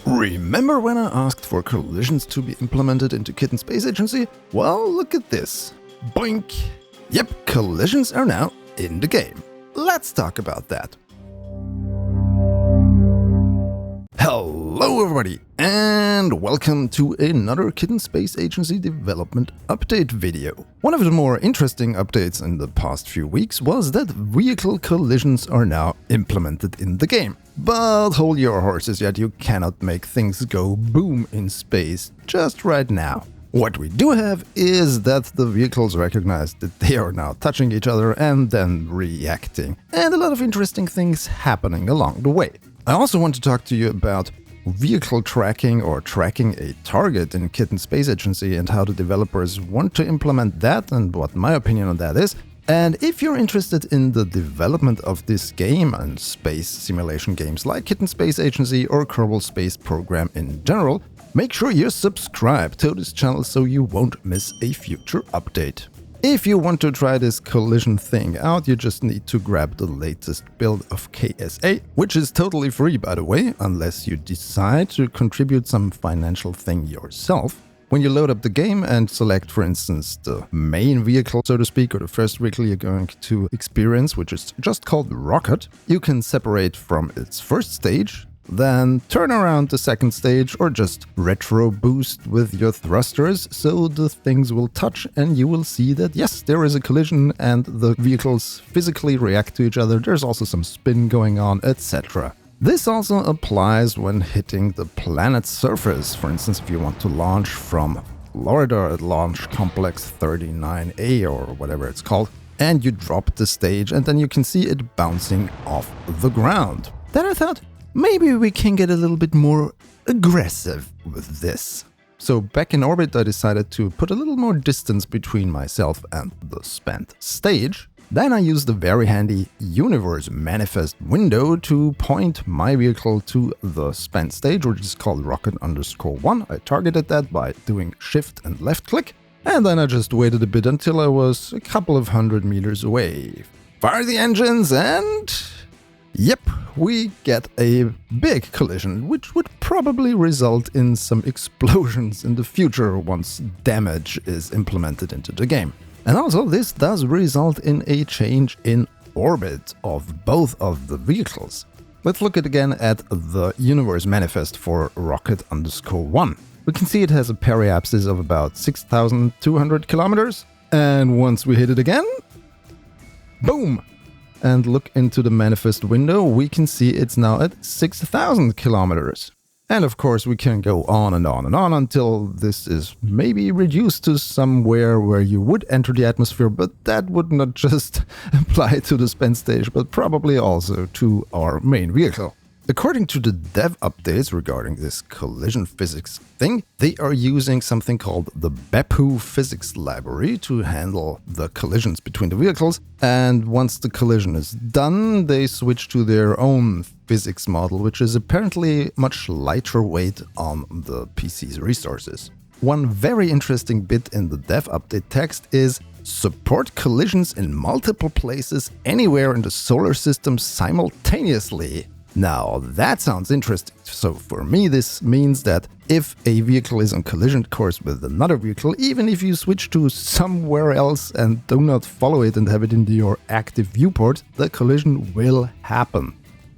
Remember when I asked for collisions to be implemented into Kitten Space Agency? Well, look at this. Boink! Yep, collisions are now in the game. Let's talk about that. Hello everybody, and welcome to another Kitten Space Agency development update video. One of the more interesting updates in the past few weeks was that vehicle collisions are now implemented in the game. But hold your horses yet, you cannot make things go boom in space just right now. What we do have is that the vehicles recognize that they are now touching each other and then reacting, and a lot of interesting things happening along the way. I also want to talk to you about vehicle tracking or tracking a target in Kitten Space Agency and how the developers want to implement that and what my opinion on that is. And if you're interested in the development of this game and space simulation games like Kitten Space Agency or Kerbal Space Program in general, make sure you subscribe to this channel so you won't miss a future update. If you want to try this collision thing out, you just need to grab the latest build of KSA, which is totally free by the way, unless you decide to contribute some financial thing yourself. When you load up the game and select, for instance, the main vehicle, so to speak, or the first vehicle you're going to experience, which is just called Rocket, you can separate from its first stage, then turn around the second stage or just retro boost with your thrusters so the things will touch and you will see that yes, there is a collision and the vehicles physically react to each other. There's also some spin going on, etc. This also applies when hitting the planet's surface. For instance, if you want to launch from Florida at Launch Complex 39A or whatever it's called, and you drop the stage and then you can see it bouncing off the ground. Then I thought, maybe we can get a little bit more aggressive with this. So back in orbit, I decided to put a little more distance between myself and the spent stage. Then I used the very handy universe manifest window to point my vehicle to the spent stage, which is called rocket_1. I targeted that by doing shift and left click. And then I just waited a bit until I was a couple of 100 meters away. Fire the engines and... yep, we get a big collision, which would probably result in some explosions in the future once damage is implemented into the game. And also, this does result in a change in orbit of both of the vehicles. Let's look again at the universe manifest for Rocket_1. We can see it has a periapsis of about 6,200 kilometers. And once we hit it again, boom! And look into the manifest window, we can see it's now at 6,000 kilometers. And of course we can go on and on and on until this is maybe reduced to somewhere where you would enter the atmosphere, but that would not just apply to the spent stage, but probably also to our main vehicle. According to the dev updates regarding this collision physics thing, they are using something called the Beppu physics library to handle the collisions between the vehicles, and once the collision is done, they switch to their own physics model, which is apparently much lighter weight on the PC's resources. One very interesting bit in the dev update text is support collisions in multiple places anywhere in the solar system simultaneously. Now that sounds interesting. So for me this means that if a vehicle is on collision course with another vehicle, even if you switch to somewhere else and do not follow it and have it in your active viewport, the collision will happen.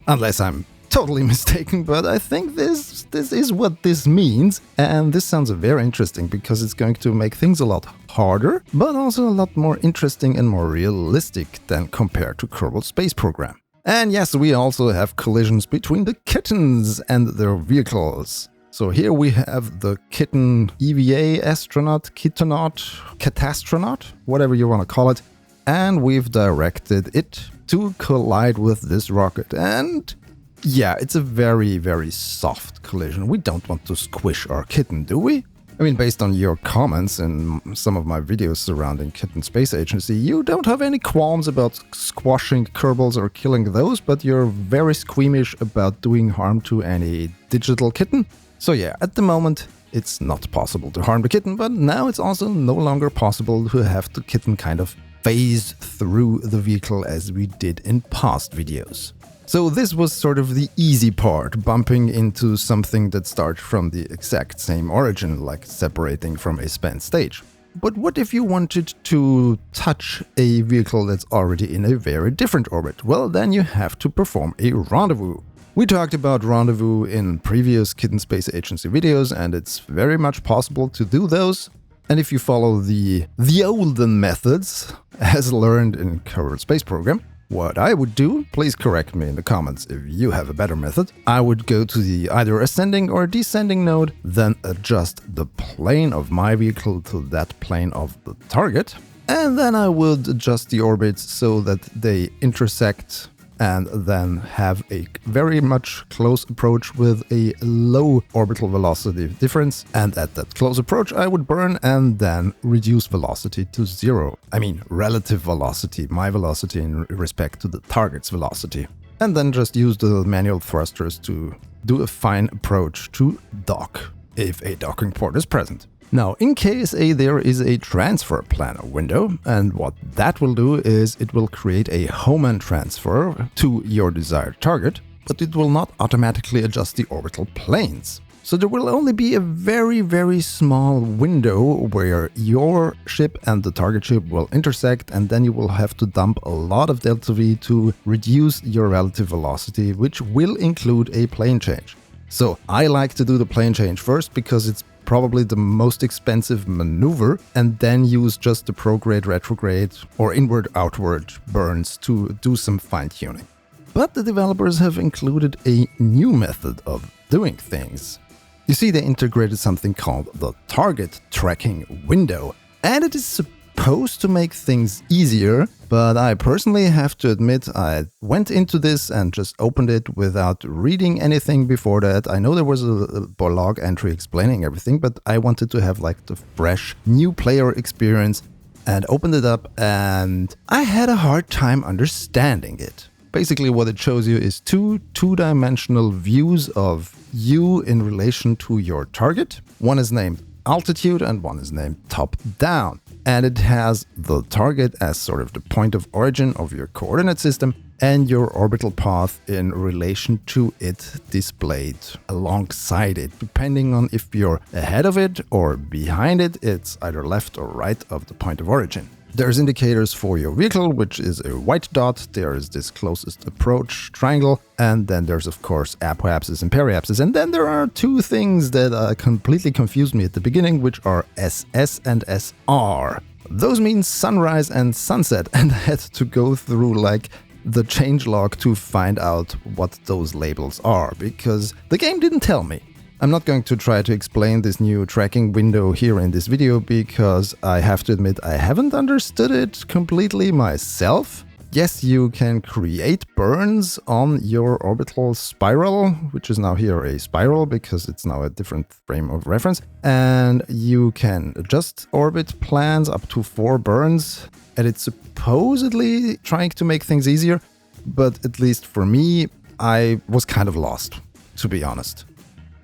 Unless I'm totally mistaken, but I think this is what this means. And this sounds very interesting because it's going to make things a lot harder, but also a lot more interesting and more realistic than compared to Kerbal Space Program. And yes, we also have collisions between the kittens and their vehicles. So here we have the Kitten EVA astronaut, Kittenaut, Catastronaut, whatever you want to call it. And we've directed it to collide with this rocket. And yeah, it's a very, very soft collision. We don't want to squish our kitten, do we? I mean, based on your comments in some of my videos surrounding Kitten Space Agency, you don't have any qualms about squashing Kerbals or killing those, but you're very squeamish about doing harm to any digital kitten. So yeah, at the moment, it's not possible to harm the kitten, but now it's also no longer possible to have the kitten kind of phase through the vehicle as we did in past videos. So this was sort of the easy part, bumping into something that starts from the exact same origin, like separating from a spent stage. But what if you wanted to touch a vehicle that's already in a very different orbit? Well, then you have to perform a rendezvous. We talked about rendezvous in previous Kitten Space Agency videos, and it's very much possible to do those. And if you follow the olden methods, as learned in Kerbal Space Program, what I would do, please correct me in the comments if you have a better method, I would go to the either ascending or descending node, then adjust the plane of my vehicle to that plane of the target, and then I would adjust the orbits so that they intersect and then have a very much close approach with a low orbital velocity difference. And at that close approach, I would burn and then reduce velocity to 0. I mean, relative velocity, my velocity in respect to the target's velocity. And then just use the manual thrusters to do a fine approach to dock, if a docking port is present. Now, in KSA there is a transfer planner window, and what that will do is it will create a Hohmann transfer to your desired target, but it will not automatically adjust the orbital planes. So there will only be a very, very small window where your ship and the target ship will intersect, and then you will have to dump a lot of delta V to reduce your relative velocity, which will include a plane change. So I like to do the plane change first because it's probably the most expensive maneuver, and then use just the prograde, retrograde or inward-outward burns to do some fine-tuning. But the developers have included a new method of doing things. You see, they integrated something called the target tracking window, and it is supposed to make things easier, but I personally have to admit I went into this and just opened it without reading anything before that. I know there was a blog entry explaining everything, but I wanted to have like the fresh new player experience and opened it up, and I had a hard time understanding it. Basically what it shows you is two-dimensional views of you in relation to your target. One is named altitude and one is named top down. And it has the target as sort of the point of origin of your coordinate system and your orbital path in relation to it displayed alongside it. Depending on if you're ahead of it or behind it, it's either left or right of the point of origin. There's indicators for your vehicle, which is a white dot. There is this closest approach triangle, and then there's of course apoapsis and periapsis. And then there are two things that completely confused me at the beginning, which are SS and SR. Those mean sunrise and sunset, and I had to go through like the changelog to find out what those labels are, because the game didn't tell me. I'm not going to try to explain this new tracking window here in this video because I have to admit I haven't understood it completely myself. Yes, you can create burns on your orbital spiral, which is now here a spiral because it's now a different frame of reference, and you can adjust orbit plans up to 4 burns, and it's supposedly trying to make things easier, but at least for me, I was kind of lost, to be honest.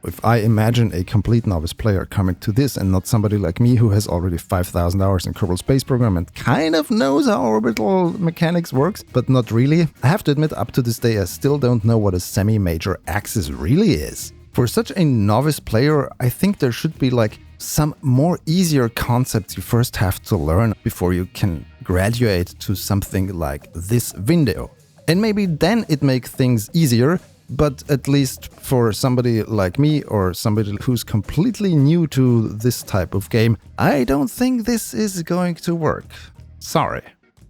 If I imagine a complete novice player coming to this and not somebody like me who has already 5,000 hours in Kerbal Space Program and kind of knows how orbital mechanics works, but not really, I have to admit up to this day I still don't know what a semi-major axis really is. For such a novice player, I think there should be like some more easier concepts you first have to learn before you can graduate to something like this window. And maybe then it makes things easier. But at least for somebody like me or somebody who's completely new to this type of game, I don't think this is going to work. Sorry.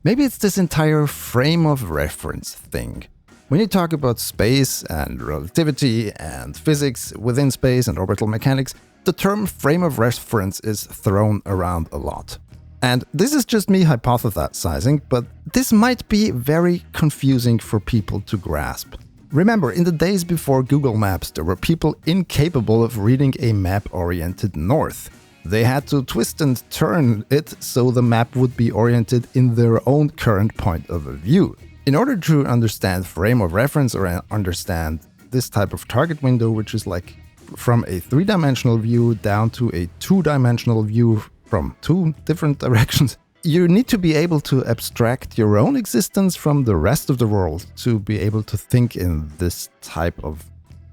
Maybe it's this entire frame of reference thing. When you talk about space and relativity and physics within space and orbital mechanics, the term frame of reference is thrown around a lot. And this is just me hypothesizing, but this might be very confusing for people to grasp. Remember, in the days before Google Maps, there were people incapable of reading a map oriented north. They had to twist and turn it so the map would be oriented in their own current point of view. In order to understand frame of reference or understand this type of target window, which is like from a 3-dimensional view down to a 2-dimensional view from 2 different directions, You need to be able to abstract your own existence from the rest of the world to be able to think in this type of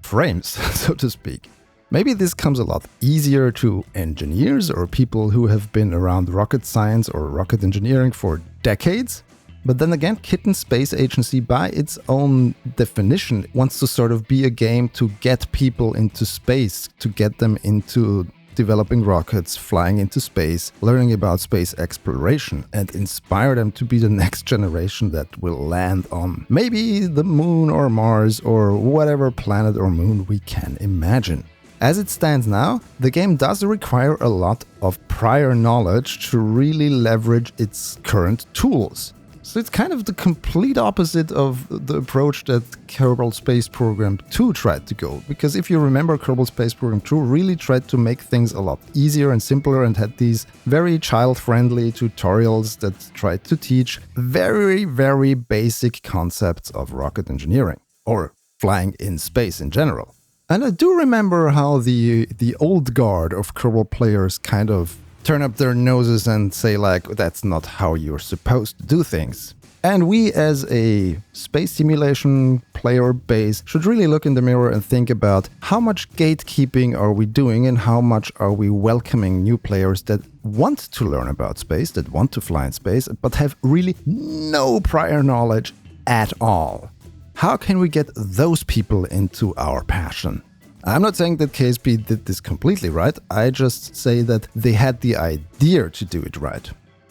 frames, so to speak. Maybe this comes a lot easier to engineers or people who have been around rocket science or rocket engineering for decades. But then again, Kitten Space Agency, by its own definition, wants to sort of be a game to get people into space, to get them into developing rockets, flying into space, learning about space exploration, and inspire them to be the next generation that will land on maybe the moon or Mars or whatever planet or moon we can imagine. As it stands now, the game does require a lot of prior knowledge to really leverage its current tools. So it's kind of the complete opposite of the approach that Kerbal Space Program 2 tried to go. Because if you remember, Kerbal Space Program 2 really tried to make things a lot easier and simpler and had these very child-friendly tutorials that tried to teach very, very basic concepts of rocket engineering, or flying in space in general. And I do remember how the old guard of Kerbal players kind of turn up their noses and say like, that's not how you're supposed to do things. And we as a space simulation player base should really look in the mirror and think about how much gatekeeping are we doing and how much are we welcoming new players that want to learn about space, that want to fly in space, but have really no prior knowledge at all. How can we get those people into our passion? I'm not saying that KSP did this completely right, I just say that they had the idea to do it right.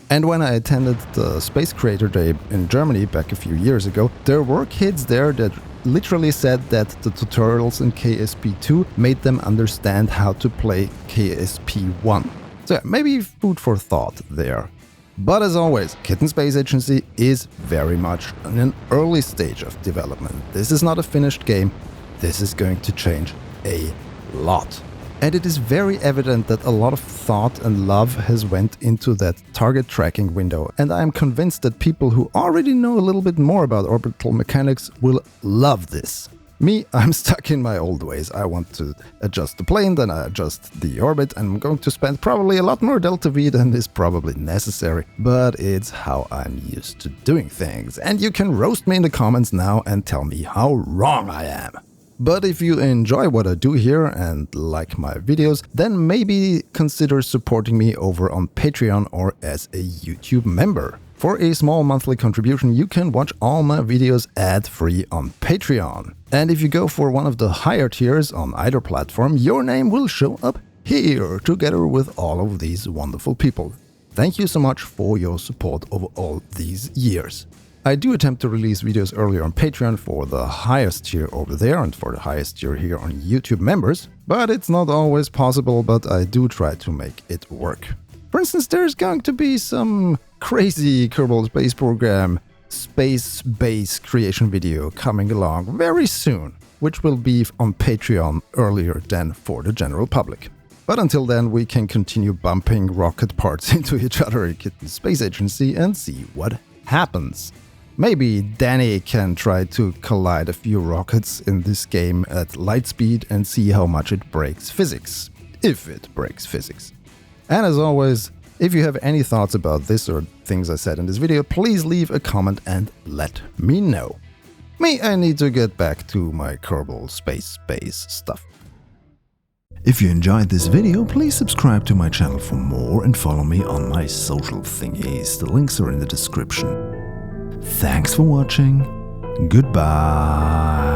And when I attended the Space Creator Day in Germany back a few years ago, there were kids there that literally said that the tutorials in KSP2 made them understand how to play KSP1. So yeah, maybe food for thought there. But as always, Kitten Space Agency is very much in an early stage of development. This is not a finished game, this is going to change a lot. And it is very evident that a lot of thought and love has went into that target tracking window, and I am convinced that people who already know a little bit more about orbital mechanics will love this. Me, I'm stuck in my old ways. I want to adjust the plane, then I adjust the orbit, and I'm going to spend probably a lot more delta V than is probably necessary, but it's how I'm used to doing things. And you can roast me in the comments now and tell me how wrong I am. But if you enjoy what I do here and like my videos, then maybe consider supporting me over on Patreon or as a YouTube member. For a small monthly contribution, you can watch all my videos ad-free on Patreon. And if you go for one of the higher tiers on either platform, your name will show up here together with all of these wonderful people. Thank you so much for your support over all these years. I do attempt to release videos earlier on Patreon for the highest tier over there and for the highest tier here on YouTube members, but it's not always possible, but I do try to make it work. For instance, there's going to be some crazy Kerbal Space Program space base creation video coming along very soon, which will be on Patreon earlier than for the general public. But until then, we can continue bumping rocket parts into each other in Kitten Space Agency and see what happens. Maybe Danny can try to collide a few rockets in this game at light speed and see how much it breaks physics. If it breaks physics. And as always, if you have any thoughts about this or things I said in this video, please leave a comment and let me know. I need to get back to my Kerbal Space Base stuff. If you enjoyed this video, please subscribe to my channel for more and follow me on my social thingies. The links are in the description. Thanks for watching. Goodbye.